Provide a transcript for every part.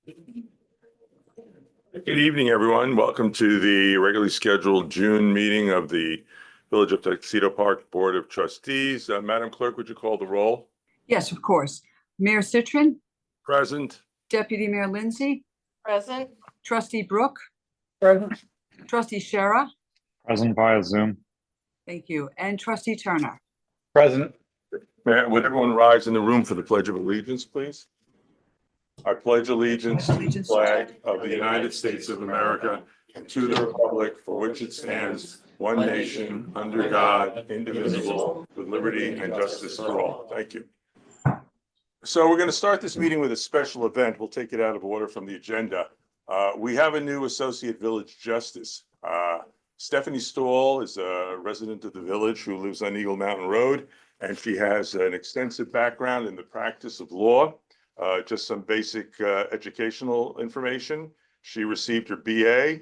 Good evening, everyone. Welcome to the regularly scheduled June meeting of the Village of Tuxedo Park Board of Trustees. Madam Clerk, would you call the roll? Yes, of course. Mayor Citrin, Present. Deputy Mayor Lindsay, Present. Trustee Brooke, Present. Trustee Shara. Present via Zoom. Thank you. And Trustee Turner. Present. Would everyone rise in the room for the Pledge of Allegiance, please? I pledge allegiance to the flag of the United States of America and to the republic for which it stands, one nation, under God, indivisible, with liberty and justice for all. Thank you. So we're going to start this meeting with a special event. We'll take it out of order from the agenda. We have a new Associate Village Justice. Stephanie Stahl is a resident of the village who lives on Eagle Mountain Road, and she has an extensive background in the practice of law. Just some basic educational information. She received her BA,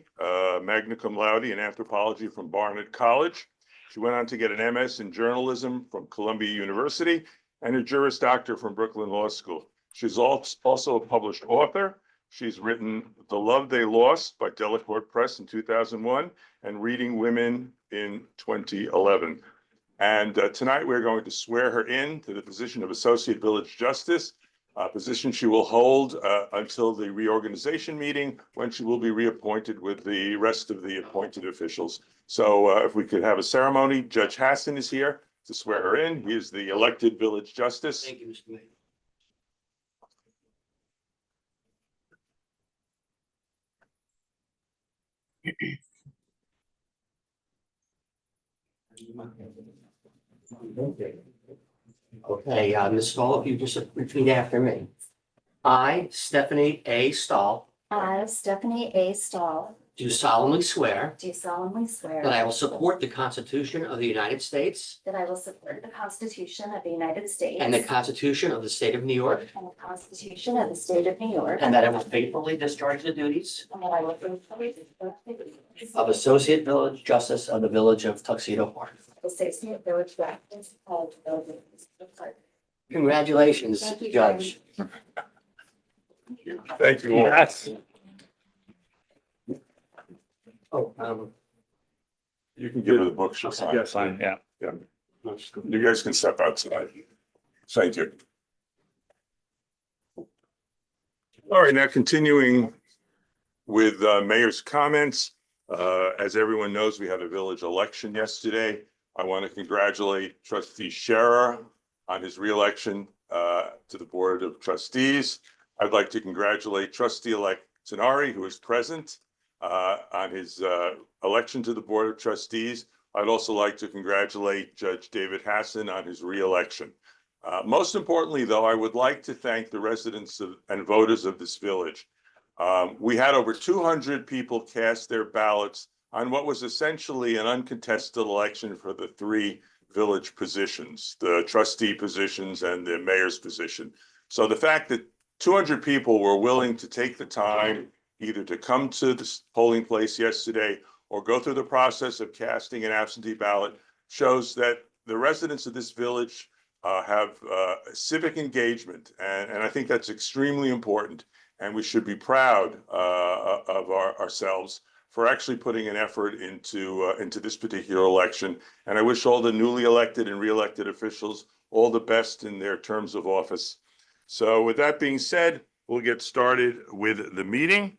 magna cum laude in anthropology from Barnard College. She went on to get an MS in journalism from Columbia University and a Juris Doctor from Brooklyn Law School. She's also a published author. She's written The Love They Lost by Delacorte Press in 2001 and Reading Women in 2011. And tonight we're going to swear her in to the position of Associate Village Justice, a position she will hold until the reorganization meeting, when she will be reappointed with the rest of the appointed officials. So if we could have a ceremony, Judge Hassan is here to swear her in. He is the elected village justice. Thank you, Mr. Mayor. Okay, Ms. Stahl, if you just repeat after me. I, Stephanie A. Stahl, I, Stephanie A. Stahl, do solemnly swear do solemnly swear that I will support the Constitution of the United States that I will support the Constitution of the United States and the Constitution of the State of New York, and the Constitution of the State of New York, and that I will faithfully discharge the duties and that I will faithfully discharge the duties of Associate Village Justice of the Village of Tuxedo Park. of Associate Village Justice of the Village of Park. Congratulations, Thank you, Judge. Thank you all. Yes. Oh, You can give her the book, she'll sign. Yes, yeah. You guys can step outside. Thank you. All right, now continuing with mayor's comments. As everyone knows, we had a village election yesterday. I want to congratulate Trustee Scherer on his reelection to the Board of Trustees. I'd like to congratulate Trustee-elect Tenari, who is present, on his election to the Board of Trustees. I'd also like to congratulate Judge David Hassan on his reelection. Most importantly, though, I would like to thank the residents and voters of this village. We had over 200 people cast their ballots on what was essentially an uncontested election for the three village positions, the trustee positions and the mayor's position. So the fact that 200 people were willing to take the time either to come to the polling place yesterday or go through the process of casting an absentee ballot shows that the residents of this village have civic engagement. And I think that's extremely important. And we should be proud of ourselves for actually putting an effort into this particular election. And I wish all the newly elected and re-elected officials all the best in their terms of office. So with that being said, we'll get started with the meeting.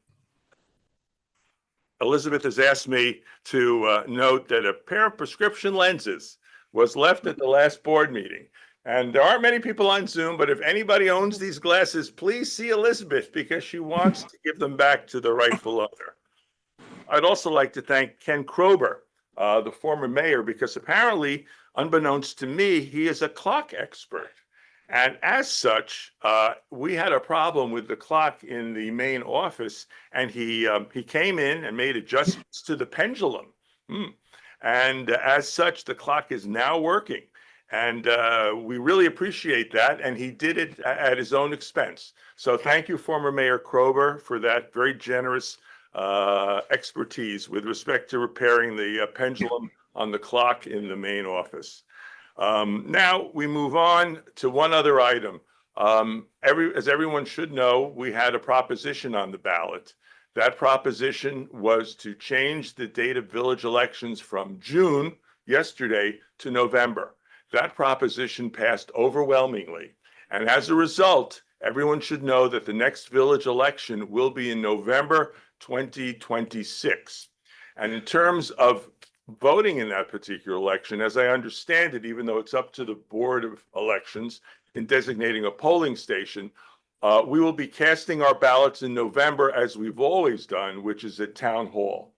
Elizabeth has asked me to note that a pair of prescription lenses was left at the last board meeting. And there aren't many people on Zoom, but if anybody owns these glasses, please see Elizabeth because she wants to give them back to the rightful owner. I'd also like to thank Ken Krober, the former mayor, because apparently, unbeknownst to me, he is a clock expert. And as such, we had a problem with the clock in the main office, and he came in and made adjustments to the pendulum. And as such, the clock is now working. And we really appreciate that. And he did it at his own expense. So thank you, former Mayor Krober, for that very generous expertise with respect to repairing the pendulum on the clock in the main office. Now we move on to one other item. As everyone should know, we had a proposition on the ballot. That proposition was to change the date of village elections from June, yesterday, to November. That proposition passed overwhelmingly. And as a result, everyone should know that the next village election will be in November 2026. And in terms of voting in that particular election, as I understand it, even though it's up to the Board of Elections in designating a polling station, we will be casting our ballots in November as we've always done, which is at Town Hall.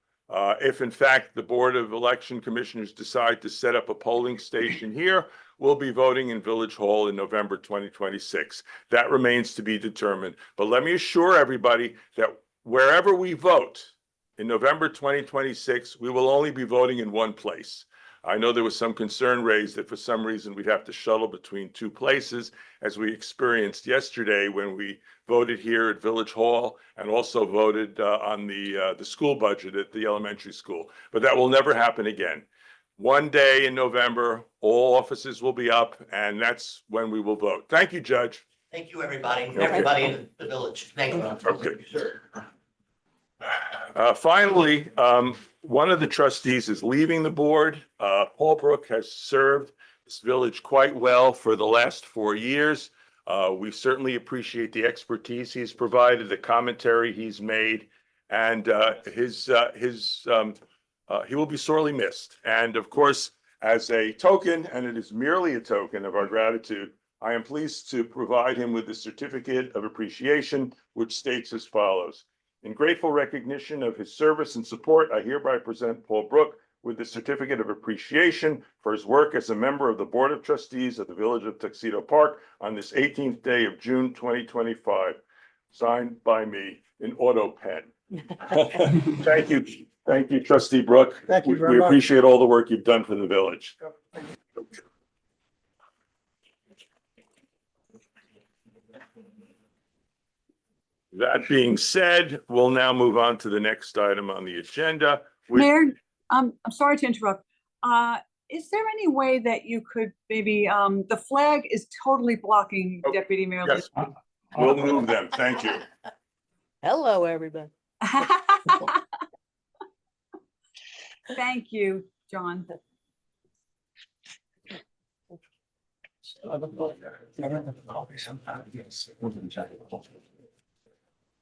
If in fact the Board of Election Commissioners decide to set up a polling station here, we'll be voting in Village Hall in November 2026. That remains to be determined. But let me assure everybody that wherever we vote in November 2026, we will only be voting in one place. I know there was some concern raised that for some reason we'd have to shuttle between two places, as we experienced yesterday when we voted here at Village Hall and also voted on the school budget at the elementary school. But that will never happen again. One day in November, all offices will be up, and that's when we will vote. Thank you, Judge. Thank you, everybody, and Okay. everybody in the village. Thank you. Okay. Finally, one of the trustees is leaving the board. Paul Brook has served this village quite well for the last 4 years. We certainly appreciate the expertise he's provided, the commentary he's made, and he will be sorely missed. And of course, as a token, and it is merely a token of our gratitude, I am pleased to provide him with the certificate of appreciation, which states as follows. In grateful recognition of his service and support, I hereby present Paul Brook with the certificate of appreciation for his work as a member of the Board of Trustees of the Village of Tuxedo Park on this 18th day of June 2025, signed by me in auto pen. Thank you. Thank you, Trustee Brook. Thank you very We much. appreciate all the work you've done for the village. That being said, we'll now move on to the next item on the agenda. Mayor, I'm sorry to interrupt. Is there any way that you could maybe, the flag is totally blocking Oh, Deputy Mayor. Yes, we'll move them. Thank you. Hello, everybody. Thank you, John.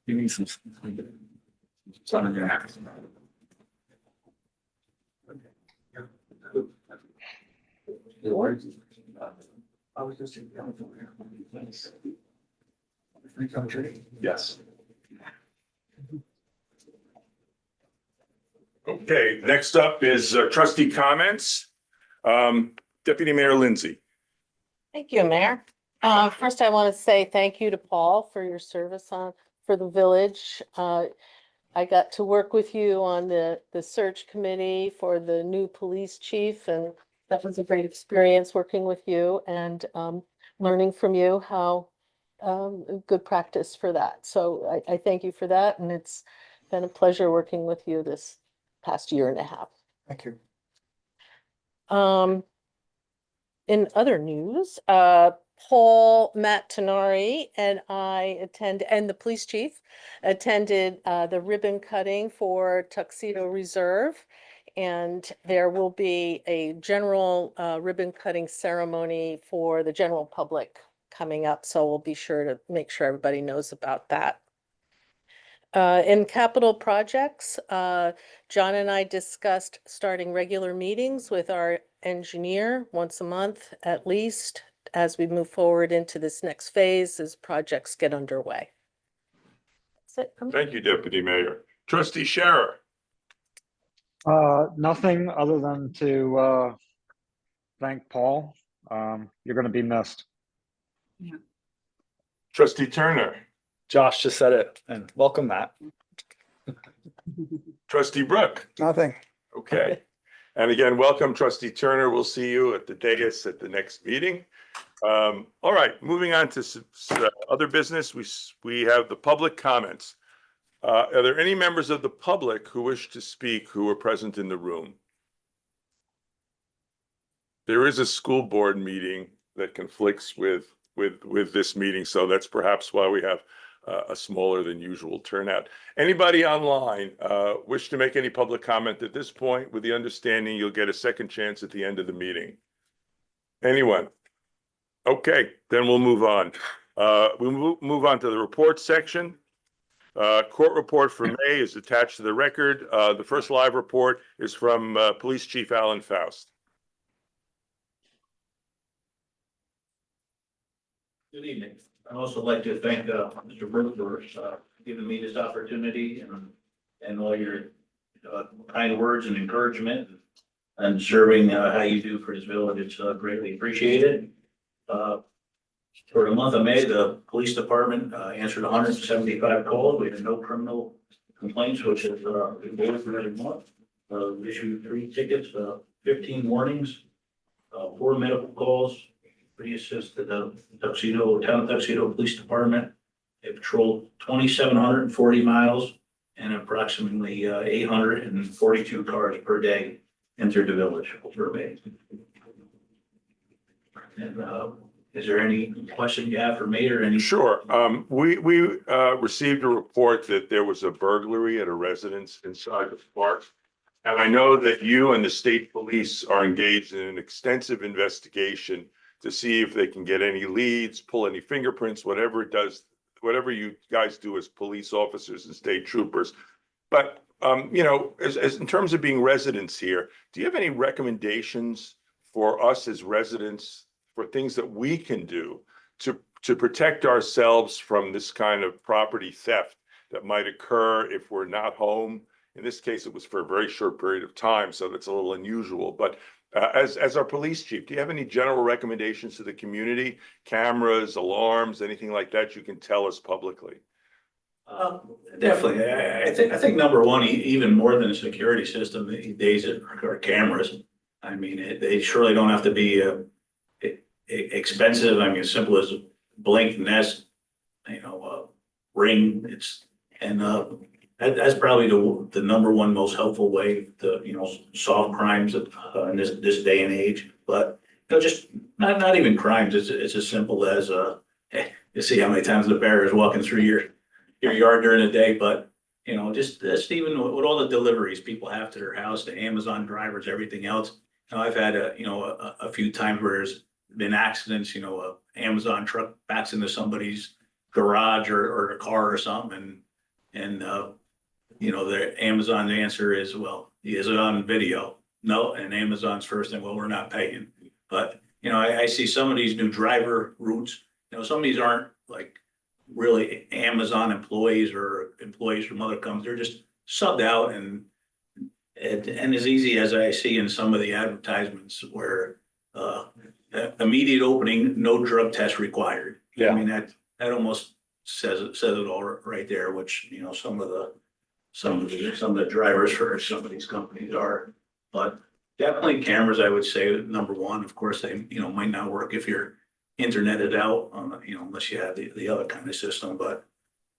You need some. Some of your. I was just. Yes. Okay, next up is trustee comments. Deputy Mayor Lindsay. Thank you, Mayor. First, I want to say thank you to Paul for your service for the village. I got to work with you on the search committee for the new police chief, and that was a great experience working with you and learning from you how good practice for that. So I thank you for that, and it's been a pleasure working with you this past year and a half. Thank you. In other news, Paul, Matt Tenari, and and the police chief attended the ribbon cutting for Tuxedo Reserve. And there will be a general ribbon cutting ceremony for the general public coming up. So we'll be sure to make sure everybody knows about that. In capital projects, John and I discussed starting regular meetings with our engineer once a month at least as we move forward into this next phase as projects get underway. That's it. Thank you, Deputy Mayor. Trustee Scherer. Nothing other than to thank Paul. You're going to be missed. Trustee Turner. Josh just said it, and welcome, Matt. Trustee Brook. Nothing. Okay. And again, welcome, Trustee Turner. We'll see you at the dais at the next meeting. All right, moving on to other business. We have the public comments. Are there any members of the public who wish to speak who are present in the room? There is a school board meeting that conflicts with with this meeting. So that's perhaps why we have a smaller than usual turnout. Anybody online wish to make any public comment at this point, with the understanding you'll get a second chance at the end of the meeting? Anyone? Okay, then we'll move on. We'll move on to the report section. Court report for May is attached to the record. The first live report is from Police Chief Alan Faust. Good evening. I'd also like to thank Mr. Burke for giving me this opportunity and all your kind words and encouragement and serving how you do for this village. It's greatly appreciated. For the month of May, the police department answered 175 calls. We had no criminal complaints, which is the goal for every month. We issued 3 tickets, 15 warnings, 4 medical calls. We assisted the town of Tuxedo Police Department. They patrolled 2,740 miles and approximately 842 cars per day entered the village for May. And is there any question you have for me or any? Sure. We received a report that there was a burglary at a residence inside the park. And I know that you and the state police are engaged in an extensive investigation to see if they can get any leads, pull any fingerprints, whatever it does, whatever you guys do as police officers and state troopers. But, as in terms of being residents here, do you have any recommendations for us as residents for things that we can do to protect ourselves from this kind of property theft that might occur if we're not home? In this case, it was for a very short period of time, so that's a little unusual. But as our police chief, do you have any general recommendations to the community? Cameras, alarms, anything like that you can tell us publicly? Definitely. I think number one, even more than a security system these days are cameras. I mean, they surely don't have to be expensive. I mean, as simple as Blink, Nest, Ring. That's probably the number one most helpful way to solve crimes in this day and age. But just not even crimes. It's as simple as you see how many times the bear is walking through your yard during the day. But just even with all the deliveries people have to their house, the Amazon drivers, everything else. I've had a few times where there's been accidents. A Amazon truck backs into somebody's garage or a car or something, and the Amazon answer is, well, is it on video? No, and Amazon's first thing, well, we're not paying. But I see some of these new driver routes. Some of these aren't like really Amazon employees or employees from other companies. They're just subbed out and as easy as I see in some of the advertisements where immediate opening, no drug test required. Yeah. I mean, that almost says it all right there, which some of the drivers for some of these companies are. But definitely cameras, I would say, number one. Of course, they might not work if your internet is out, unless you have the other kind of system. But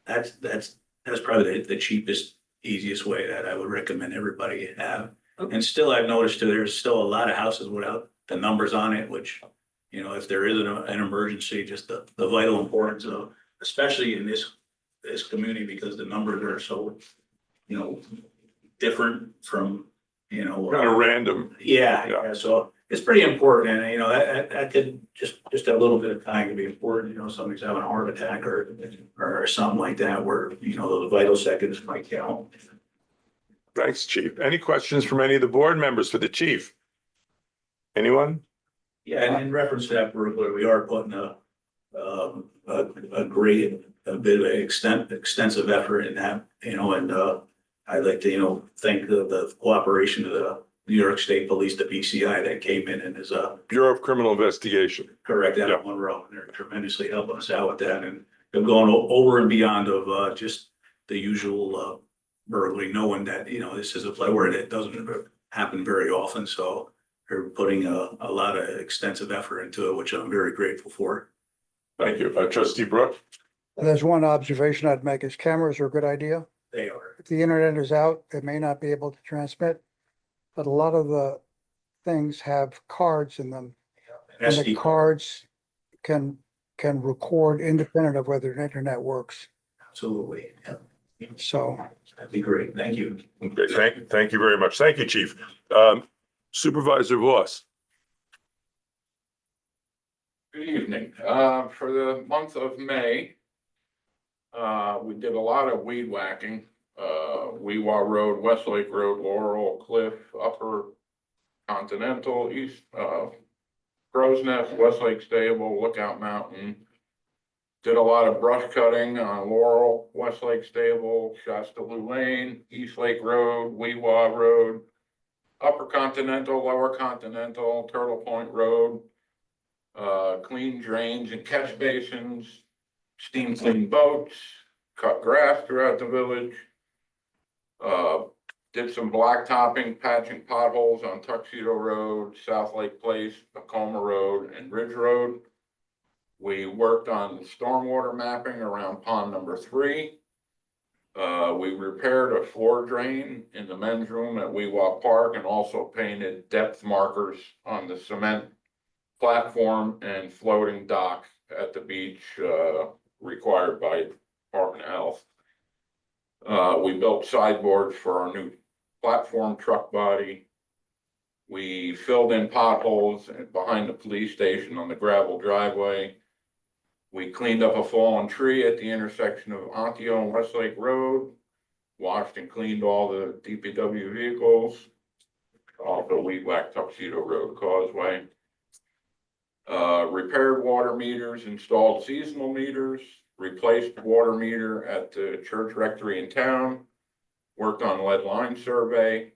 that's probably the cheapest, easiest way that I would recommend everybody have. And still, I've noticed too, there's still a lot of houses without the numbers on it, which if there is an emergency, just the vital importance of, especially in this community, because the numbers are so different from Kind of random. Yeah. So it's pretty important, and that could just a little bit of time can be important. Somebody's having a heart attack or something like that, where those vital seconds might count. Thanks, Chief. Any questions from any of the board members for the chief? Anyone? Yeah, and in reference to that burglary, we are putting a bit of extensive effort in that, and I'd like to, thank the cooperation of the New York State Police, the BCI, that came in and is Bureau of Criminal Investigation. correct out Yeah. of Monroe. They're tremendously helping us out with that, and they're going over and beyond of just the usual burglary, knowing that this is a play where it doesn't happen very often. So they're putting a lot of extensive effort into it, which I'm very grateful for. Thank you. Trustee Brooke? There's one observation I'd make is cameras are a good idea. They are. If the internet is out, it may not be able to transmit, but a lot of the things have cards in them. And the SD cards can can record independent of whether the internet works. Absolutely. Yeah. So That'd be great. Thank you. Okay, thank you very much. Thank you, Chief. Supervisor Voss. Good evening. For the month of May, we did a lot of weed whacking. Weewa Road, Westlake Road, Laurel, Cliff, Upper Continental, East, Crow's Nest, Westlake Stable, Lookout Mountain. Did a lot of brush cutting on Laurel, Westlake Stable, Shastaloo Lane, East Lake Road, Weewa Road, Upper Continental, Lower Continental, Turtle Point Road. Clean drains and catch basins, steam clean boats, cut grass throughout the village. Did some blacktopping, patching potholes on Tuxedo Road, South Lake Place, Tacoma Road, and Ridge Road. We worked on stormwater mapping around pond number 3. We repaired a floor drain in the men's room at Weewalk Park and also painted depth markers on the cement platform and floating dock at the beach, required by Department of Health. We built sideboards for our new platform truck body. We filled in potholes behind the police station on the gravel driveway. We cleaned up a fallen tree at the intersection of Antio and Westlake Road. Washed and cleaned all the DPW vehicles. Also weed whacked Tuxedo Road Causeway. Repaired water meters, installed seasonal meters, replaced water meter at the church rectory in town, worked on lead line survey,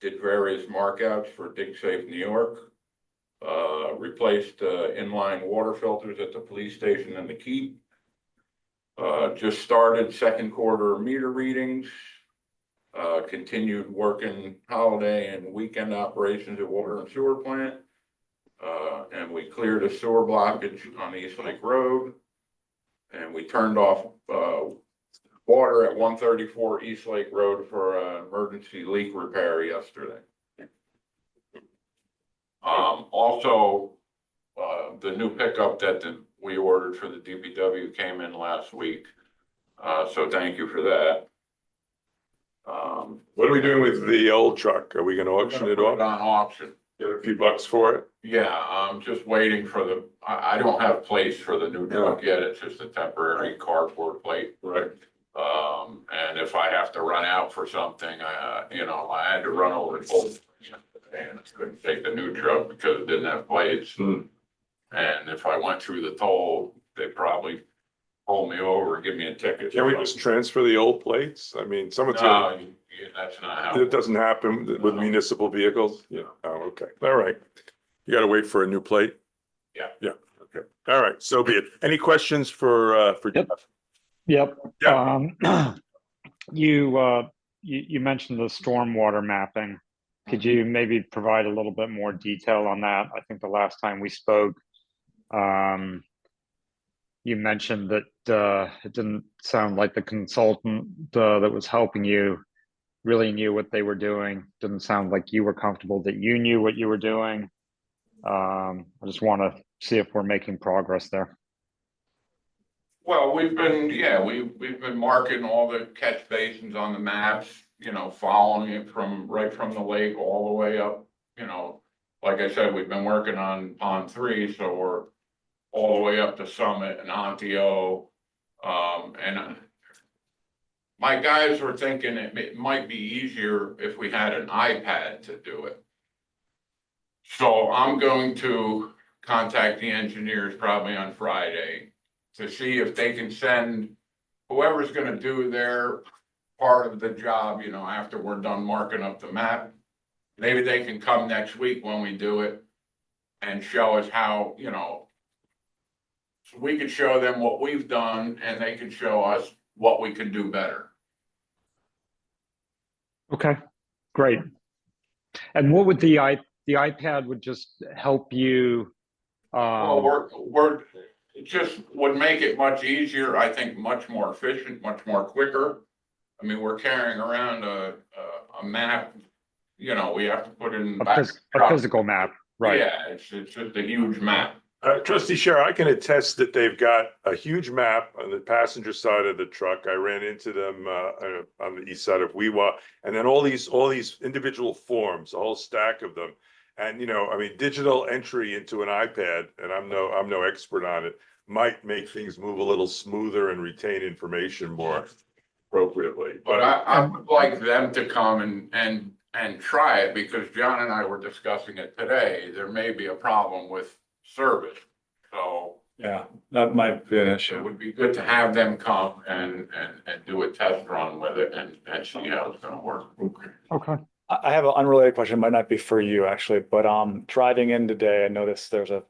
did various markouts for Dig Safe New York, replaced inline water filters at the police station and the keep. Just started second quarter meter readings, continued working holiday and weekend operations at water and sewer plant. And we cleared a sewer blockage on East Lake Road. And we turned off water at 134 East Lake Road for an emergency leak repair yesterday. Also, the new pickup that we ordered for the DPW came in last week. So thank you for that. What are we doing with the old truck? Are we gonna auction it off? On auction. Get a few bucks for it? Yeah, I'm just waiting for I don't have place for the new truck yet. It's just a temporary cardboard plate. Right. And if I have to run out for something, I had to run over to Fulton and couldn't take the new truck because it didn't have plates. And if I went through the toll, they'd probably pull me over and give me a ticket. Can we just transfer the old plates? I mean, someone's No, gonna, that's not how. it doesn't happen with municipal vehicles? Yeah. Oh, okay. All right. You gotta wait for a new plate? Yeah. Yeah. Okay. All right. So be it. Any questions for Yep. Jeff? Yep. Yeah. You mentioned the stormwater mapping. Could you maybe provide a little bit more detail on that? I think the last time we spoke, you mentioned that it didn't sound like the consultant that was helping you really knew what they were doing. Didn't sound like you were comfortable that you knew what you were doing. I just want to see if we're making progress there. Well, we've been marking all the catch basins on the maps, following it right from the lake all the way up, like I said, we've been working on pond 3, so we're all the way up to Summit and Antio. And my guys were thinking it might be easier if we had an iPad to do it. So I'm going to contact the engineers probably on Friday to see if they can send whoever's gonna do their part of the job, after we're done marking up the map. Maybe they can come next week when we do it and show us how, so we could show them what we've done and they can show us what we can do better. Okay, great. And what would the iPad would just help you? Well, it just would make it much easier, I think, much more efficient, much more quicker. I mean, we're carrying around a map, we have to put in. A physical map, right? Yeah, it's just a huge map. Trustee Sher, I can attest that they've got a huge map on the passenger side of the truck. I ran into them on the east side of Weewa. And then all these individual forms, a whole stack of them. And, you know, I mean, digital entry into an iPad, and I'm no expert on it, might make things move a little smoother and retain information more appropriately. But I would like them to come and try it, because John and I were discussing it today. There may be a problem with service. So Yeah, that might be an it issue. would be good to have them come and do a test run with it and see how it's gonna work. Okay. I have an unrelated question, might not be for you actually, but driving in today, I noticed there's a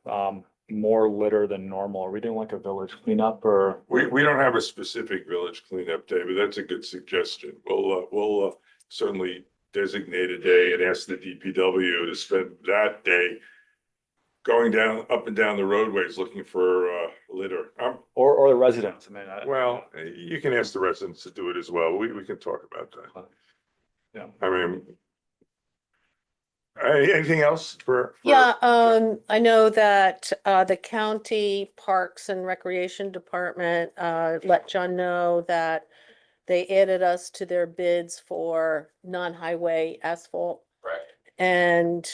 more litter than normal. Are we doing like a village cleanup or? We don't have a specific village cleanup day, but that's a good suggestion. We'll certainly designate a day and ask the DPW to spend that day going up and down the roadways looking for litter. Or the residents, I mean. Well, you can ask the residents to do it as well. We can talk about that. Yeah. I mean, anything else for? Yeah, I know that the county Parks and Recreation Department let John know that they added us to their bids for non-highway asphalt. Right. And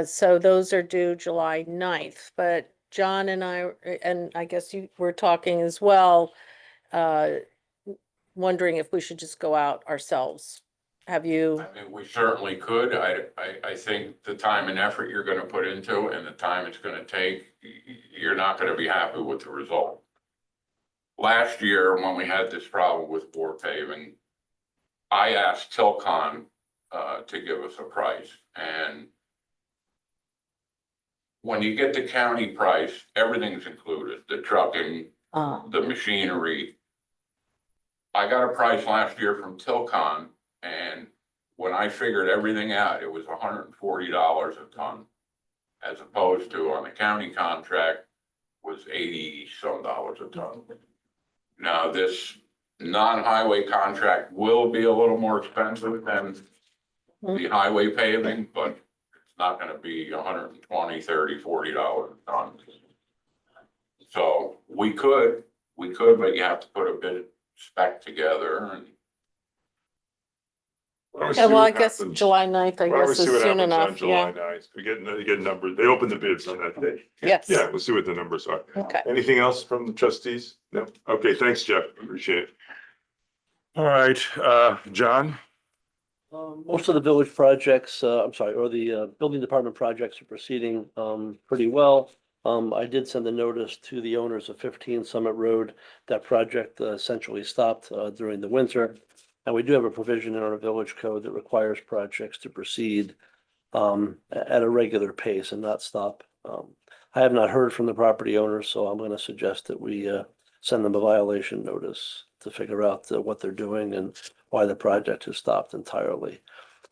so those are due July 9th, but John and I guess you were talking as well, wondering if we should just go out ourselves. Have you? I mean, we certainly could. I think the time and effort you're gonna put into it and the time it's gonna take, you're not gonna be happy with the result. Last year, when we had this problem with bore paving, I asked Tilcon to give us a price, and when you get the county price, everything's included, the trucking, the machinery. I got a price last year from Tilcon, and when I figured everything out, it was $140 a ton. As opposed to on the county contract was 80 some dollars a ton. Now, this non-highway contract will be a little more expensive than the highway paving, but it's not gonna be 120, 30, $40 a ton. So we could, but you have to put a bit of spec together and. Yeah, well, I guess July 9th, I guess is soon enough, July yeah. 9th. We get numbers. They open the bids on that day. Yes. Yeah, we'll see what the numbers are. Okay. Anything else from the trustees? No? Okay, thanks, Jeff. Appreciate it. All right, John? Most of the village projects, I'm sorry, or the building department projects are proceeding pretty well. I did send a notice to the owners of 15 Summit Road. That project essentially stopped during the winter. And we do have a provision in our village code that requires projects to proceed at a regular pace and not stop. I have not heard from the property owners, so I'm going to suggest that we send them a violation notice to figure out what they're doing and why the project has stopped entirely.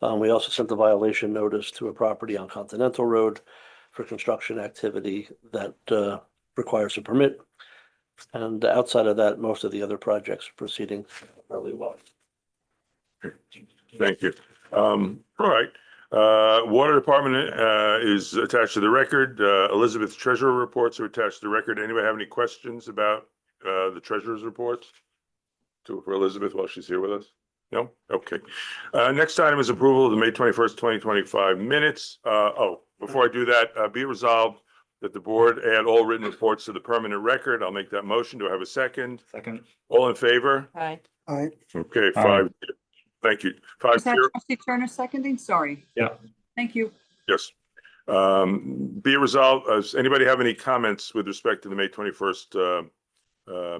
We also sent a violation notice to a property on Continental Road for construction activity that requires a permit. And outside of that, most of the other projects are proceeding fairly well. Thank you. All right. Water Department is attached to the record. Elizabeth's treasurer reports are attached to the record. Anybody have any questions about the treasurer's reports for Elizabeth while she's here with us? No? Okay. Next item is approval of the May 21st, 2025 minutes. Before I do that, be it resolved that the board add all written reports to the permanent record. I'll make that motion. Do I have a second? Second. All in favor? Aye. Okay, Aye. 5. Thank you. Is that 5-0. trustee Turner seconding? Sorry. Yeah. Thank you. Yes. Be it resolved, does anybody have any comments with respect to the May 21st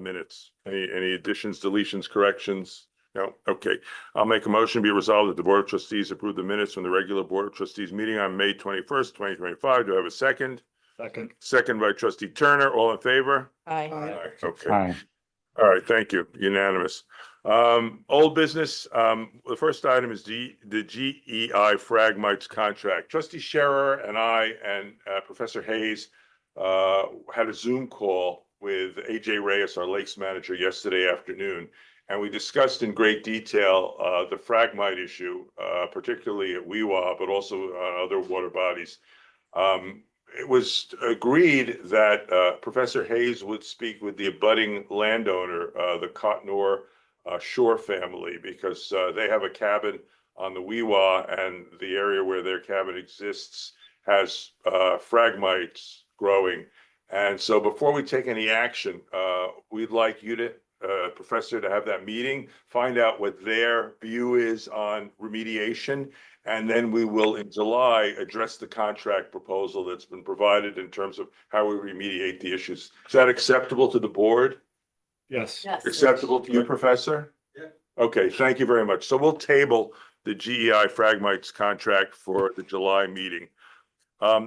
minutes? Any additions, deletions, corrections? No? Okay. I'll make a motion, be it resolved that the Board of Trustees approve the minutes from the regular Board of Trustees meeting on May 21st, 2025. Do I have a second? Second. Second by trustee Turner. All in favor? Aye. Okay. Aye. All right, thank you. Unanimous. Old business, the first item is the GEI Phragmites contract. Trustee Scherer and I and Professor Hayes had a Zoom call with AJ Reyes, our lakes manager, yesterday afternoon. And we discussed in great detail the Phragmite issue, particularly at Weewa, but also other water bodies. it was agreed that Professor Hayes would speak with the abutting landowner, the Cottonor Shore family, because they have a cabin on the Weewa, and the area where their cabin exists has phragmites growing. And so before we take any action, we'd like you to, Professor, to have that meeting, find out what their view is on remediation. And then we will, in July, address the contract proposal that's been provided in terms of how we remediate the issues. Is that acceptable to the board? Yes. Yes. Acceptable to you, Professor? Yeah. Okay, thank you very much. So we'll table the GEI Phragmites contract for the July meeting.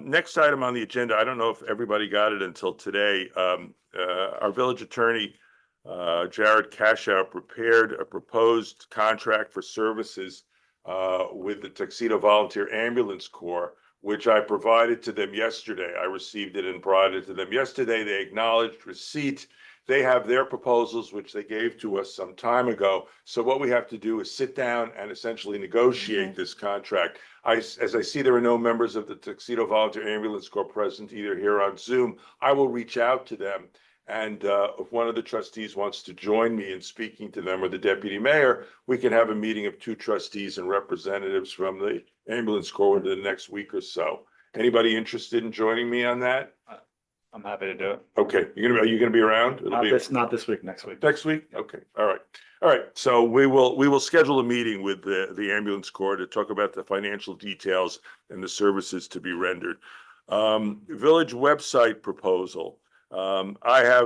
Next item on the agenda, I don't know if everybody got it until today. Our village attorney, Jared Cashout, prepared a proposed contract for services with the Tuxedo Volunteer Ambulance Corps, which I provided to them yesterday. I received it and provided it to them yesterday. They acknowledged receipt. They have their proposals, which they gave to us some time ago. So what we have to do is sit down and essentially negotiate this contract. As I see there are no members of the Tuxedo Volunteer Ambulance Corps present either here on Zoom, I will reach out to them. And if one of the trustees wants to join me in speaking to them, or the deputy mayor, we can have a meeting of 2 trustees and representatives from the ambulance corps within the next week or so. Anybody interested in joining me on that? I'm happy to do it. Okay, are you gonna be around? Not this week, next week. Next week? Okay, all right. All right, so we will schedule a meeting with the ambulance corps to talk about the financial details and the services to be rendered. Village website proposal. I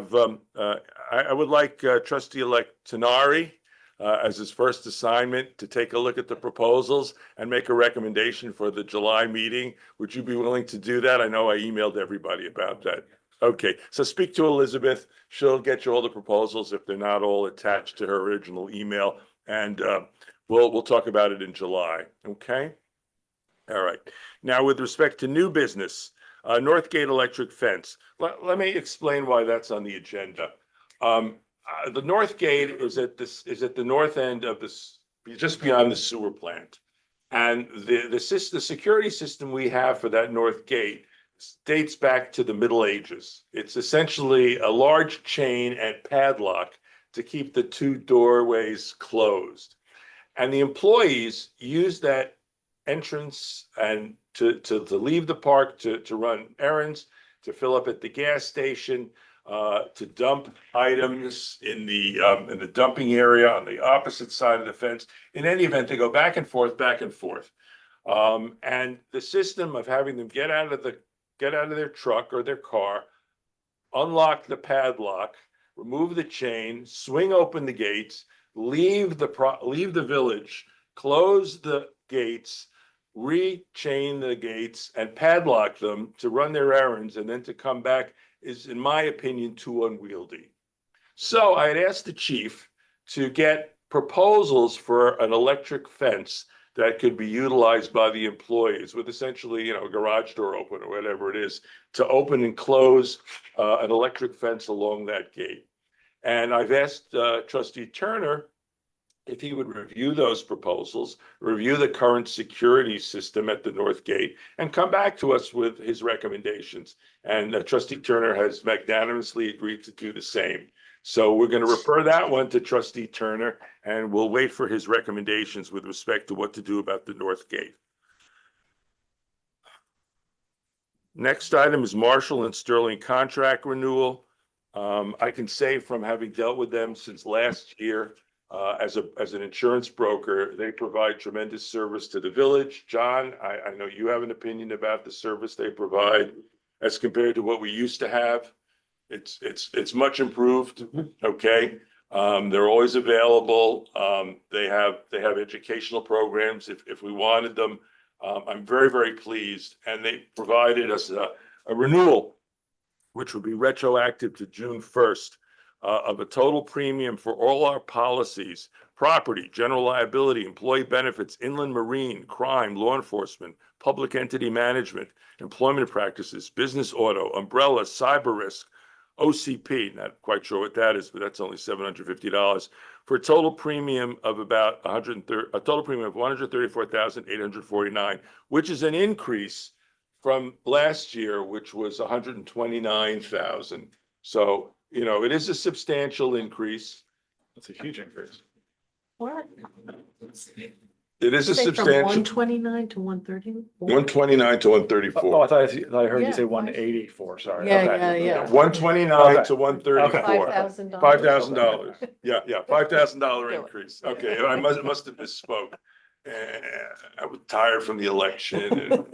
would like trustee-elect Tenari as his first assignment to take a look at the proposals and make a recommendation for the July meeting. Would you be willing to do that? I know I emailed everybody about that. Okay, so speak to Elizabeth. She'll get you all the proposals if they're not all attached to her original email, and we'll talk about it in July. Okay. All right. Now, with respect to new business, Northgate electric fence. Let me explain why that's on the agenda. The Northgate is at the north end of this, just beyond the sewer plant, and the security system we have for that North Gate dates back to the Middle Ages. It's essentially a large chain and padlock to keep the 2 doorways closed, and the employees use that entrance and to leave the park, to run errands, to fill up at the gas station, to dump items in the dumping area on the opposite side of the fence. In any event, they go back and forth. And the system of having them get out of their truck or their car, unlock the padlock, remove the chain, swing open the gates, leave the village, close the gates, re-chain the gates and padlock them to run their errands, and then to come back is, in my opinion, too unwieldy. So I had asked the chief to get proposals for an electric fence that could be utilized by the employees with essentially, a garage door open or whatever it is, to open and close an electric fence along that gate. And I've asked Trustee Turner if he would review those proposals, review the current security system at the North Gate, and come back to us with his recommendations. And Trustee Turner has magnanimously agreed to do the same. So we're going to refer that one to Trustee Turner, and we'll wait for his recommendations with respect to what to do about the North Gate. Next item is Marshall and Sterling contract renewal. I can say, from having dealt with them since last year, as an insurance broker, they provide tremendous service to the village. John, I know you have an opinion about the service they provide as compared to what we used to have. It's much improved. Okay. They're always available. They have educational programs if we wanted them. I'm very, very pleased. And they provided us a renewal, which would be retroactive to June 1st. Of a total premium for all our policies: property, general liability, employee benefits, inland marine, crime, law enforcement, public entity management, employment practices, business auto, umbrella, cyber risk, OCP, not quite sure what that is, but that's only $750, for a total premium of about $134,849, which is an increase from last year, which was 129,000. So, you know, it is a substantial increase. That's a huge increase. What? It is a Say from substantial, 129 to 130? 129 to Oh, 134. I thought I heard you Yeah. say 184, sorry. Yeah, Okay. yeah. 129 Okay. to 134. $5,000. $5,000. Yeah, $5,000 Do it. increase. Okay, I must have misspoke. I was tired from the election and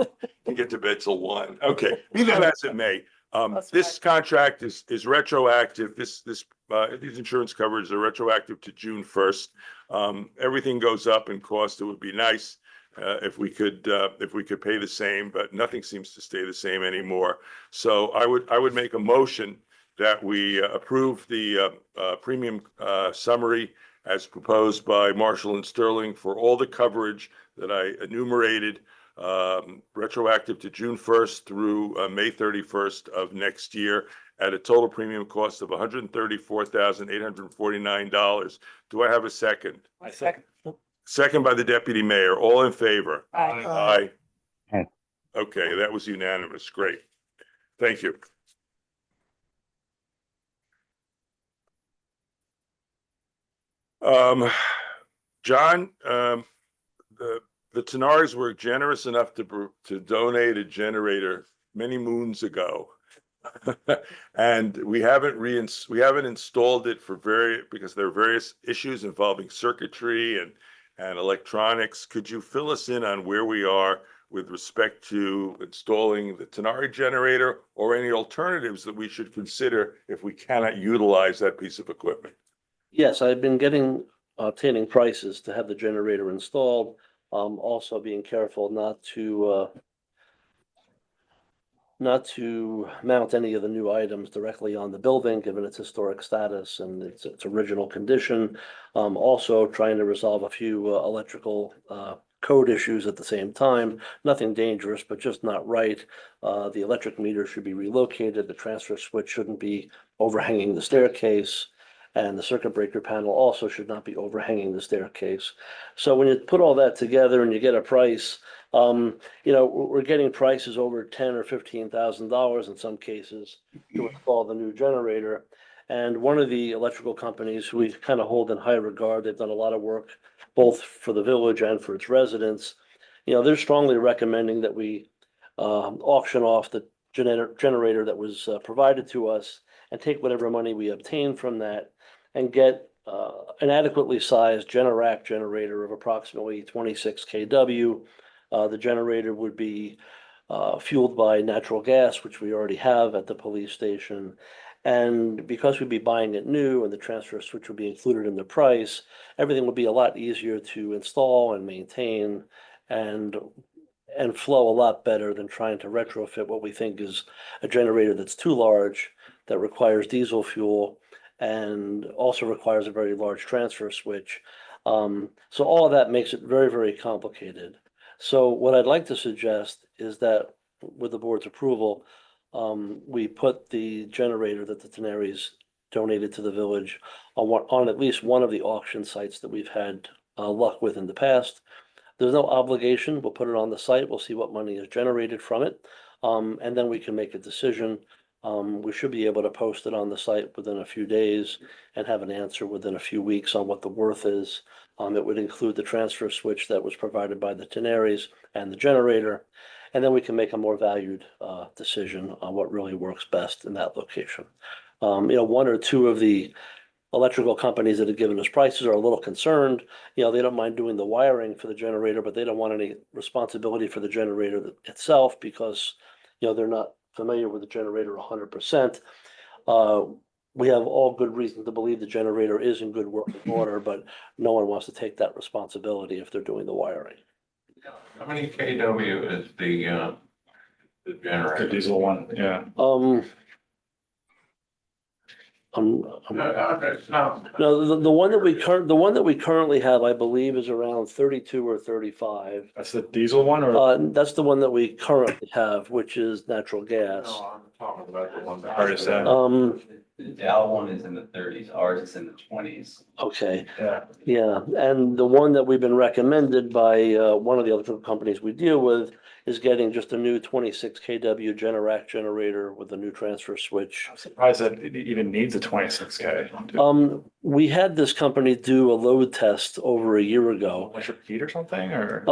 didn't get to bed till 1. Okay, be that as it may. That's This contract is retroactive. These insurance coverages are retroactive to June 1st. Everything goes up in cost. It would be nice if we could pay the same, but nothing seems to stay the same anymore. So I would make a motion that we approve the premium summary as proposed by Marshall and Sterling for all the coverage that I enumerated, retroactive to June 1st through May 31st of next year at a total premium cost of $134,849. Do I have a second? I second. Second by the deputy mayor. All in favor? Aye. Aye. Aye. Okay, that was unanimous. Great. Thank you. John, the Tenaris were generous enough to donate a generator many moons ago. And we haven't installed it because there are various issues involving circuitry and electronics. Could you fill us in on where we are with respect to installing the Tenari generator or any alternatives that we should consider if we cannot utilize that piece of equipment? Yes, I've been obtaining prices to have the generator installed. Also being careful not to mount any of the new items directly on the building, given its historic status and its original condition. Also trying to resolve a few electrical code issues at the same time. Nothing dangerous, but just not right. The electric meter should be relocated. The transfer switch shouldn't be overhanging the staircase. And the circuit breaker panel also should not be overhanging the staircase. So when you put all that together and you get a price, we're getting prices over $10,000 or $15,000 in some cases to install the new generator. And one of the electrical companies who we kind of hold in high regard, they've done a lot of work both for the village and for its residents. They're strongly recommending that we auction off the generator that was provided to us and take whatever money we obtain from that and get an adequately sized Generac generator of approximately 26 kW. The generator would be fueled by natural gas, which we already have at the police station. And because we'd be buying it new and the transfer switch would be included in the price, everything would be a lot easier to install and maintain and flow a lot better than trying to retrofit what we think is a generator that's too large, that requires diesel fuel, and also requires a very large transfer switch. So all of that makes it very, very complicated. So what I'd like to suggest is that with the board's approval, we put the generator that the Tenaris donated to the village on at least one of the auction sites that we've had luck with in the past. There's no obligation. We'll put it on the site. We'll see what money is generated from it. And then we can make a decision. We should be able to post it on the site within a few days and have an answer within a few weeks on what the worth is. It would include the transfer switch that was provided by the Tenaris and the generator. And then we can make a more valued decision on what really works best in that location. One or two of the electrical companies that have given us prices are a little concerned. They don't mind doing the wiring for the generator, but they don't want any responsibility for the generator itself because, they're not familiar with the generator 100%. We have all good reason to believe the generator is in good working order, but no one wants to take that responsibility if they're doing the wiring. How many kW is the generator? The diesel one, yeah. No, No, the one that we currently have, I believe, is around 32 or 35. That's the diesel one or? That's the one that we currently have, which is natural gas. I'm talking about the one that. Hard to say. The Dow one is in the 30s, ours is in the 20s. Okay, Yeah. yeah, and the one that we've been recommended by one of the other companies we deal with is getting just a new 26 kW Generac generator with a new transfer switch. I'm surprised that it even needs a 26K. We had this company do a load test over a year ago. Electric heat or something, or?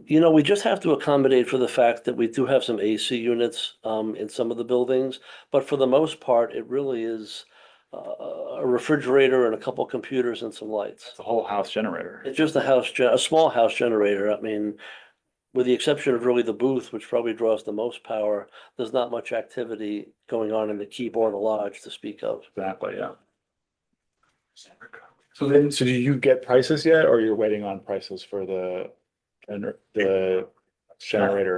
We just have to accommodate for the fact that we do have some AC units in some of the buildings, but for the most part, it really is a refrigerator and a couple computers and some lights. It's a whole house generator. It's just a small house generator. I mean, with the exception of really the booth, which probably draws the most power, there's not much activity going on in the keep or the lodge to speak of. Exactly, yeah. So do you get prices yet, or you're waiting on prices for the generator?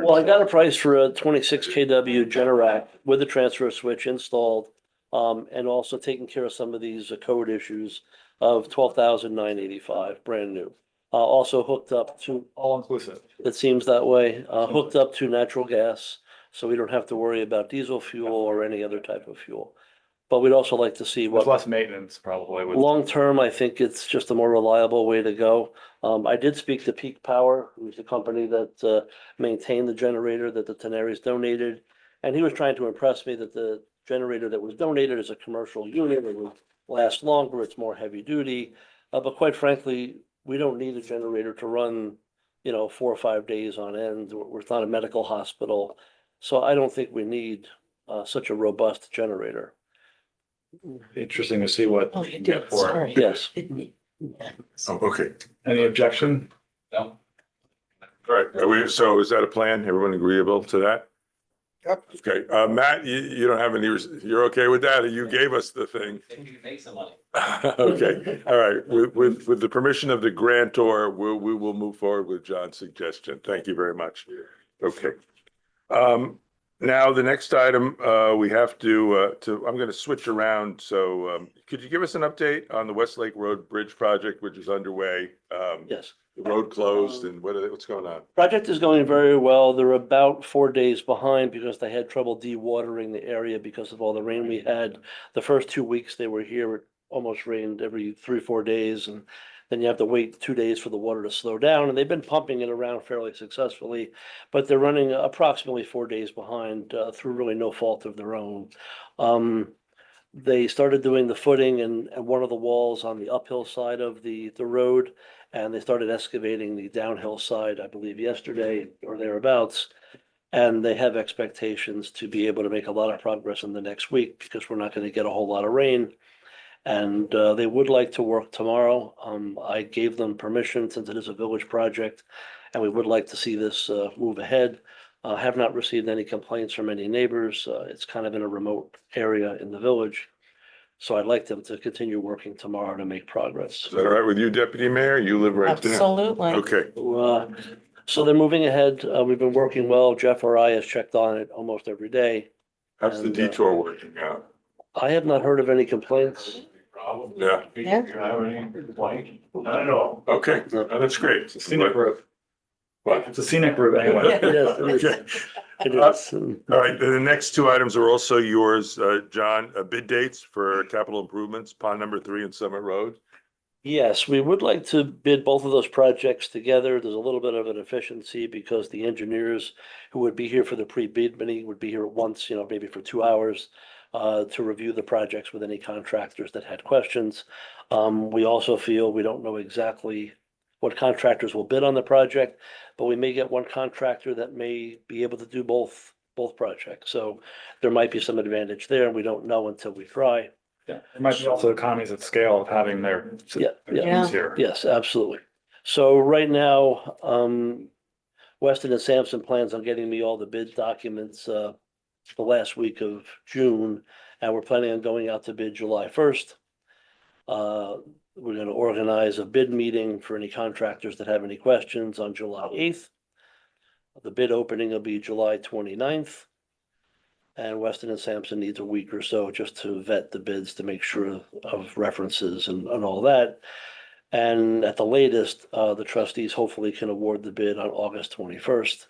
Well, I got a price for a 26 kW Generac with a transfer switch installed, and also taking care of some of these code issues of 12,985, brand new. Also hooked up to, All inclusive. it seems that way, hooked up to natural gas, so we don't have to worry about diesel fuel or any other type of fuel. But we'd also like to see With what, less maintenance probably. long term, I think it's just a more reliable way to go. I did speak to Peak Power, who's the company that maintained the generator that the Tenaries donated. And he was trying to impress me that the generator that was donated is a commercial unit, it will last longer, it's more heavy duty. But quite frankly, we don't need a generator to run, 4 or 5 days on end. We're not a medical hospital. So I don't think we need such a robust generator. Interesting to see what. Oh, you you get did, for it. sorry. Yes. Oh, okay. Any objection? All right. So is that a plan? Everyone agreeable to that? Yep. Okay. Matt, you don't have any, you're okay with that? Or you gave us the thing? You can make some money. Okay. All right. With the permission of the grantor, we will move forward with John's suggestion. Thank you very much. Okay. Now, the next item, we have I'm going to switch around. So could you give us an update on the Westlake Road Bridge project, which is underway? Yes. The road closed and what's going on? Project is going very well. They're about 4 days behind because they had trouble dewatering the area because of all the rain we had. The first 2 weeks they were here, it almost rained every 3-4 days. And then you have to wait 2 days for the water to slow down. And they've been pumping it around fairly successfully, but they're running approximately 4 days behind through really no fault of their own. They started doing the footing and one of the walls on the uphill side of the road. And they started excavating the downhill side, I believe, yesterday or thereabouts. And they have expectations to be able to make a lot of progress in the next week because we're not going to get a whole lot of rain. And they would like to work tomorrow. I gave them permission since it is a village project, and we would like to see this move ahead. Have not received any complaints from any neighbors. It's kind of in a remote area in the village. So I'd like them to continue working tomorrow to make progress. Is that all right with you, Deputy Mayor? You live right there. Absolutely. Okay. So they're moving ahead. We've been working well. Jeff or I has checked on it almost every day. How's the And, detour working out? I have not heard of any complaints. Yeah. Not at all. Okay. Oh, that's great. It's a scenic route. What? It's a scenic route anyway. Yes, it is. Okay. It is. All right, the next two items are also yours, John. Bid dates for capital improvements, Pond Number 3 and Summit Road. Yes, we would like to bid both of those projects together. There's a little bit of an efficiency because the engineers who would be here for the pre-bid meeting would be here at once, maybe for 2 hours to review the projects with any contractors that had questions. We also feel we don't know exactly what contractors will bid on the project, but we may get one contractor that may be able to do both projects. So there might be some advantage there, and we don't know until we try. Yeah, there might be also economies of scale of having their. Yeah. teams here. Yes, absolutely. So right now, Weston and Sampson plans on getting me all the bid documents the last week of June, and we're planning on going out to bid July 1st. We're going to organize a bid meeting for any contractors that have any questions on July 8th. The bid opening will be July 29th. And Weston and Sampson needs a week or so just to vet the bids to make sure of references and all that. And at the latest, the trustees hopefully can award the bid on August 21st.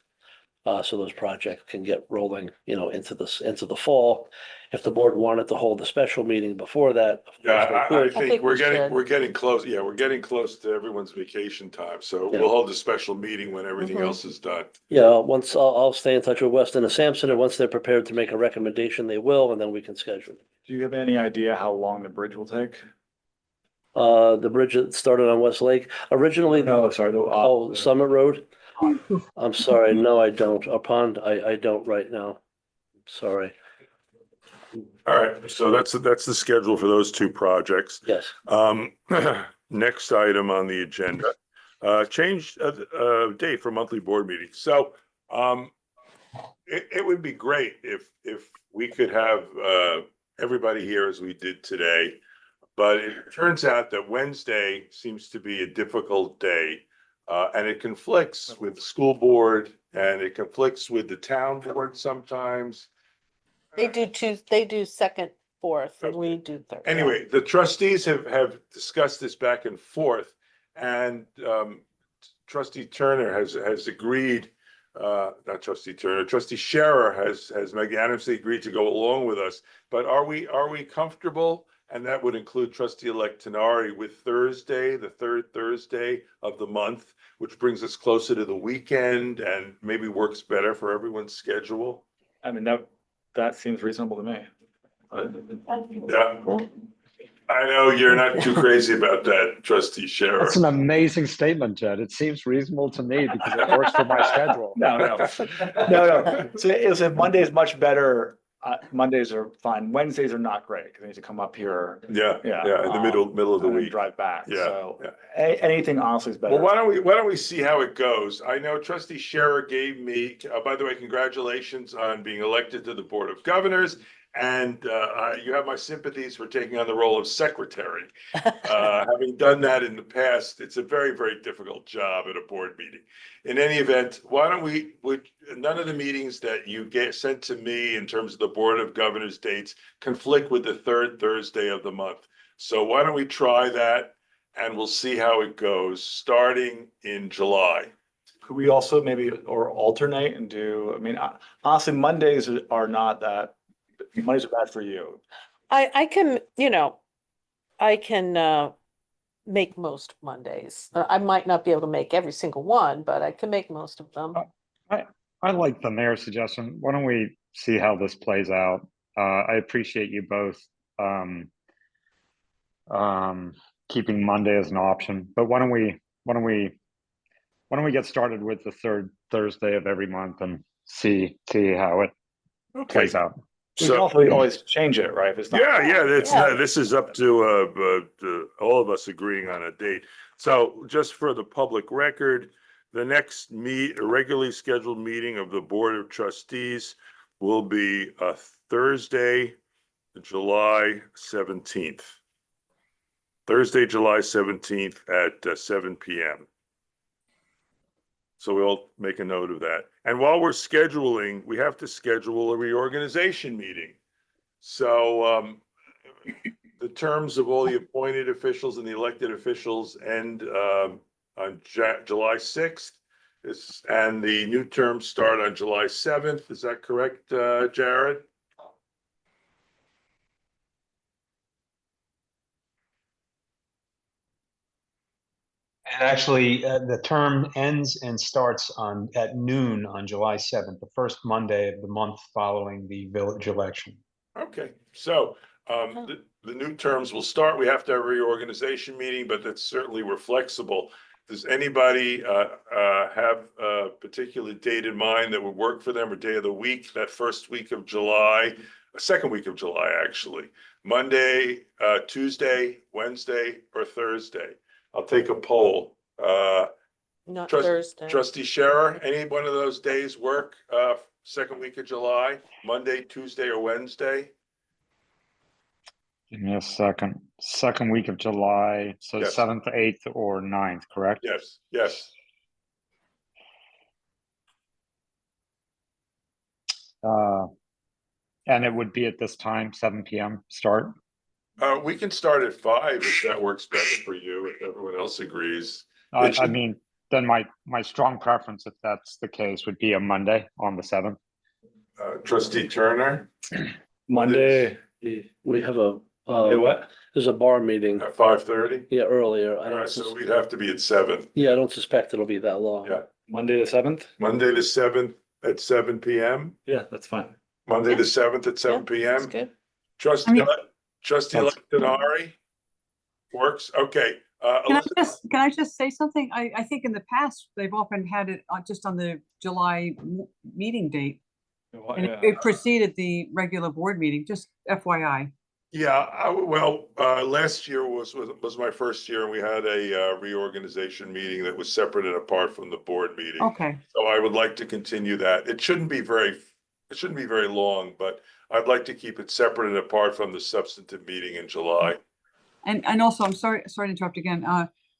So those projects can get rolling, into the fall. If the board wanted to hold a special meeting before that, of Yeah, course they I could. think think we should. we're getting close. Yeah, we're getting close to everyone's vacation time. So Yeah. we'll hold a special meeting when everything Mhm. else is done. Yeah, I'll stay in touch with Weston and Sampson, and once they're prepared to make a recommendation, they will, and then we can schedule. Do you have any idea how long the bridge will take? The bridge that started on West Lake, originally, No, sorry, the Summit Road. I'm sorry, no, I don't. A pond, I don't right now. Sorry, All right, so that's the schedule for those two projects. yes. Next item on the agenda, change date for monthly board meetings. So, it would be great if we could have, everybody here as we did today. But it turns out that Wednesday seems to be a difficult day. And it conflicts with the school board and it conflicts with the town board sometimes. They do second, fourth, and we do third. Anyway, the trustees have discussed this back and forth, and trustee Turner has agreed, not trustee Turner, trustee Scherer has magnanimously agreed to go along with us. But are we comfortable? And that would include trustee-elect Tenari with Thursday, the third Thursday of the month, which brings us closer to the weekend and maybe works better for everyone's schedule. I mean, that seems reasonable to me. Yeah. I know you're not too crazy about that, trustee Scherer. That's an amazing statement, Jed. It seems reasonable to me because it works for my schedule. No. So if Monday is much better, Mondays are fine. Wednesdays are not great because I need to come up here. Yeah, in the middle of the and then week. drive back. Yeah, So yeah. anything honestly is better. Well, why don't we see how it goes? I know trustee Scherer gave me, by the way, congratulations on being elected to the Board of Governors. And you have my sympathies for taking on the role of secretary. Having done that in the past, it's a very, very difficult job at a board meeting. In any event, why don't would none of the meetings that you sent to me in terms of the Board of Governors dates conflict with the third Thursday of the month? So why don't we try that and we'll see how it goes starting in July. Could we also maybe alternate and do, I mean, honestly, Mondays are not that, Mondays are bad for you. I can, I can make most Mondays. I might not be able to make every single one, but I can make most of them. I like the mayor's suggestion. Why don't we see how this plays out? I appreciate you both keeping Monday as an option, but why don't we get started with the third Thursday of every month and see how it plays out. We can also always change it, right? If it's not. This is up to all of us agreeing on a date. So just for the public record, the next regularly scheduled meeting of the Board of Trustees will be Thursday, July 17th. Thursday, July 17th at 7 p.m. So we'll make a note of that. And while we're scheduling, we have to schedule a reorganization meeting. So the terms of all the appointed officials and the elected officials end on July 6th. And the new terms start on July 7th. Is that correct, Jared? And actually, the term ends and starts at noon on July 7th, the first Monday of the month following the village election. Okay, so the new terms will start. We have to have a reorganization meeting, but that's certainly we're flexible. Does anybody have a particular date in mind that would work for them, or day of the week, that first week of July, second week of July, actually? Monday, Tuesday, Wednesday, or Thursday? I'll take a poll. Not Thursday. Trustee Scherer, any one of those days work? Second week of July, Monday, Tuesday, or Wednesday? Give me a second. Second week of July, so Yes. 7th, 8th, or 9th, correct? Yes, yes. And it would be at this time, 7 p.m. start. We can start at 5 if that works better for you, if everyone else agrees. I mean, then my strong preference, if that's the case, would be a Monday on the 7th. Trustee Turner, Monday, We have a, what? there's a bar meeting, at 5:30? yeah, earlier. I All don't right, so sus- we'd have to be at 7. Yeah, I don't suspect it'll be that long. Yeah. Monday the 7th? Monday the 7th at 7 PM? Yeah, that's fine. Monday the 7th at 7 That's PM? good. Trustee, I trustee Sounds- Denari? Works, okay. Can I just say something? I think in the past, they've often had it just on the July meeting date. And it preceded the regular board meeting, just FYI. Yeah, last year was my first year, and we had a reorganization meeting that was separate and apart from the board meeting. Okay, So I would like to continue that. It shouldn't be very long, but I'd like to keep it separate and apart from the substantive meeting in July. and also, I'm sorry to interrupt again,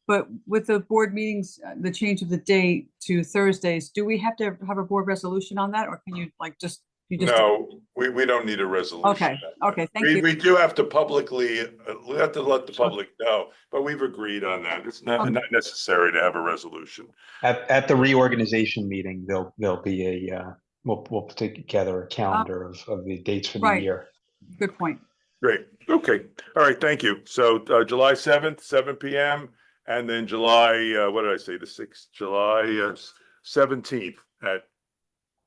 but with the board meetings, the change of the date to Thursdays, do we have to have a board resolution on that, or can you you just? No, we don't need a resolution. Okay, thank you. We do have to publicly, we have to let the public know, but we've agreed on that. It's not necessary to have a resolution. At the reorganization meeting, there'll be a, we'll put together a calendar of the dates for the Right. year. Good point. Great, okay, all right, thank you. So July 7th, 7 PM, and then July, what did I say, the 6th, July 17th at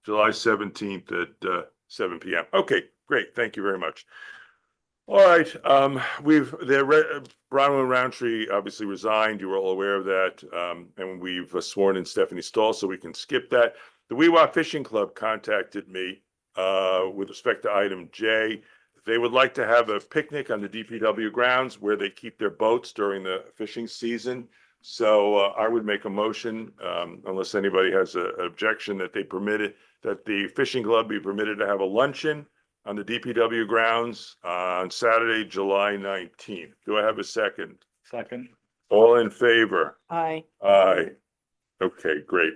July 17th at 7 PM. Okay, great, thank you very much. All right, Bronwyn Roundtree obviously resigned, you were all aware of that, and we've sworn in Stephanie Stahl, so we can skip that. The Weewaa Fishing Club contacted me with respect to item J. They would like to have a picnic on the DPW grounds where they keep their boats during the fishing season. So I would make a motion, unless anybody has an objection, that that the fishing club be permitted to have a luncheon on the DPW grounds on Saturday, July 19th. Do I have a second? Second. All in favor? Aye. Aye. Okay, great.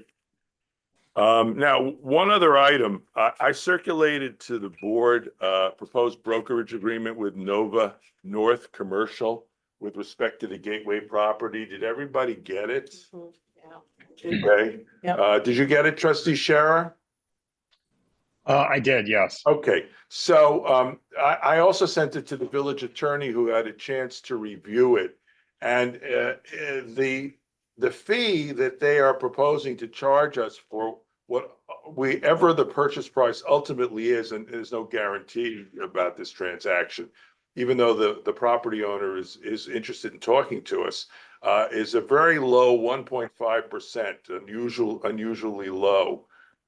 Now, one other item, I circulated to the board, proposed brokerage agreement with Nova North Commercial with respect to the Gateway property. Did everybody get it? Yeah. Okay. Yep. Did you get it, trustee Scherer? I did, yes. Okay, so I also sent it to the village attorney who had a chance to review it. And the fee that they are proposing to charge us for whatever the purchase price ultimately is, and there's no guarantee about this transaction, even though the property owner is interested in talking to us, is a very low 1.5%, unusually low.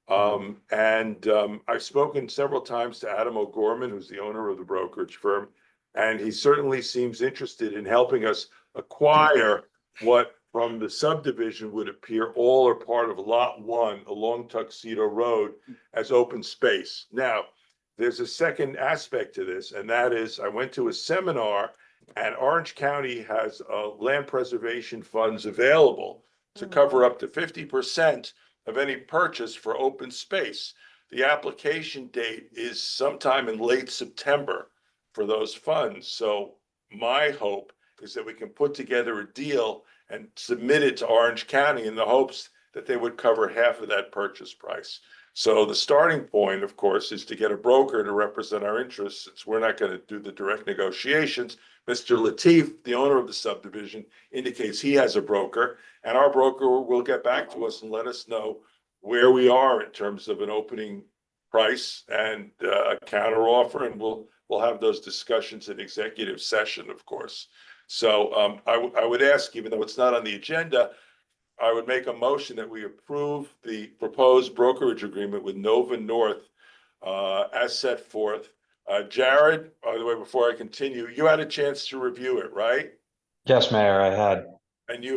I've spoken several times to Adam O'Gorman, who's the owner of the brokerage firm, and he certainly seems interested in helping us acquire what from the subdivision would appear all or part of Lot 1 along Tuxedo Road as open space. Now, there's a second aspect to this, and that is I went to a seminar, and Orange County has land preservation funds available to cover up to 50% of any purchase for open space. The application date is sometime in late September for those funds. So my hope is that we can put together a deal and submit it to Orange County in the hopes that they would cover half of that purchase price. So the starting point, of course, is to get a broker to represent our interests, since we're not going to do the direct negotiations. Mr. Latif, the owner of the subdivision, indicates he has a broker, and our broker will get back to us and let us know where we are in terms of an opening price and a counter offer, and we'll have those discussions in executive session, of course. So I would ask, even though it's not on the agenda, I would make a motion that we approve the proposed brokerage agreement with Nova North as set forth. Jared, by the way, before I continue, you had a chance to review it, right? Yes, Mayor, I had. And you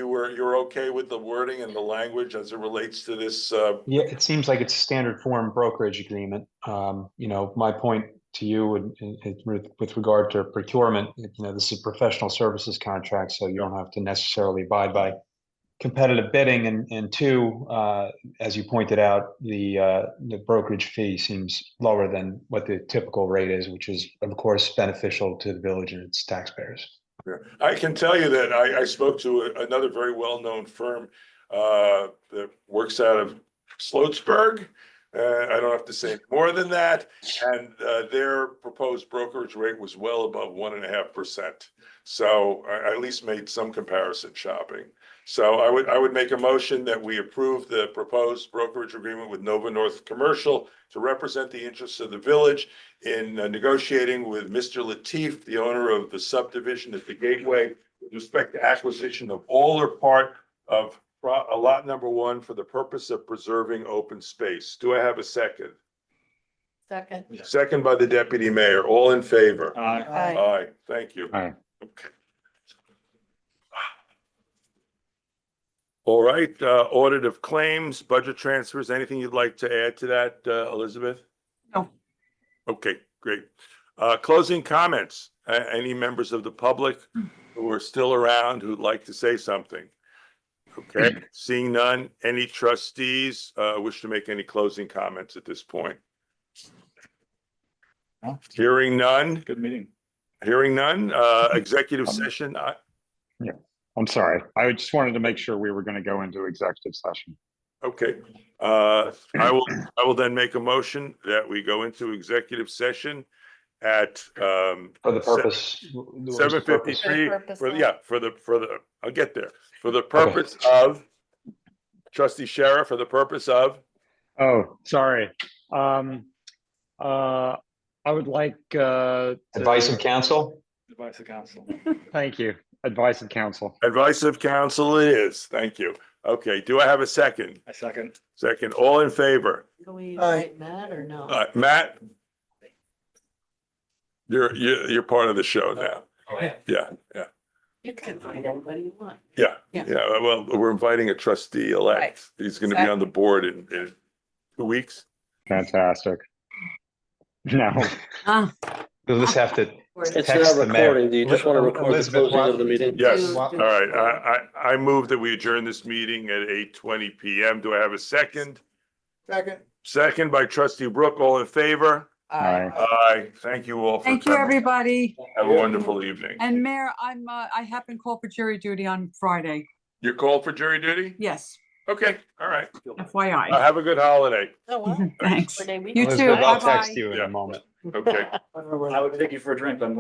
were okay with the wording and the language as it relates to this? Yeah, it seems like it's a standard form brokerage agreement. My point to you with regard to procurement, this is a professional services contract, so you don't have to necessarily abide by competitive bidding. And two, as you pointed out, the brokerage fee seems lower than what the typical rate is, which is, of course, beneficial to the village and its taxpayers. I can tell you that I spoke to another very well-known firm that works out of Sloatsburg. I don't have to say more than that. And their proposed brokerage rate was well above 1.5%. So I at least made some comparison shopping. So I would make a motion that we approve the proposed brokerage agreement with Nova North Commercial to represent the interests of the village in negotiating with Mr. Latif, the owner of the subdivision at the Gateway, with respect to acquisition of all or part of lot number 1 for the purpose of preserving open space. Do I have a second? Second. Second by the deputy mayor. All in favor? Aye. Aye. Aye. Thank you. Aye. Okay. All right, audit of claims, budget transfers, anything you'd like to add to that, Elizabeth? No. Okay, great. Closing comments, any members of the public who are still around who'd like to say something? Okay, seeing none, any trustees wish to make any closing comments at this point? No. Hearing none, Good meeting. executive session, I'm sorry. I just wanted to make sure we were going to go into executive session. okay. I will then make a motion that we go into executive session at For the purpose. 7:53, purpose for of- yeah, for the, I'll get there. For the purpose of, trustee Sheriff, for the purpose of, Oh, sorry. I would like Advice of counsel? Advice of counsel. Thank you. Advice of counsel. advice of counsel it is. Thank you. Okay, do I have a second? I second. Second, all in favor? Can we Aye. invite Matt or no? Matt? You're part of the show now. Yeah, You can find anybody you want. yeah. Yeah. Well, we're inviting a trustee elect. Right. He's gonna be on the board in 2 weeks. Fantastic. No, Ah, Does this have to? It's Text not the mayor. recording. Do you just want to record the Elizabeth, closing of the meeting? Yes, Do- all right. I move that we adjourn this meeting at 8:20 PM. Do I have a second? Second. Second by trustee Brooke. All in favor? Aye. Aye. Thank you all for thank you, coming. everybody. Have a wonderful evening. And Mayor, I have been called for jury duty on Friday. You're called for jury duty? Yes, Okay, all right. FYI. Have a good holiday. Oh, wow. Thanks. For day week. You too. Elizabeth, I'll Bye-bye. text you in Yeah. a moment. Okay. I would take you for a drink on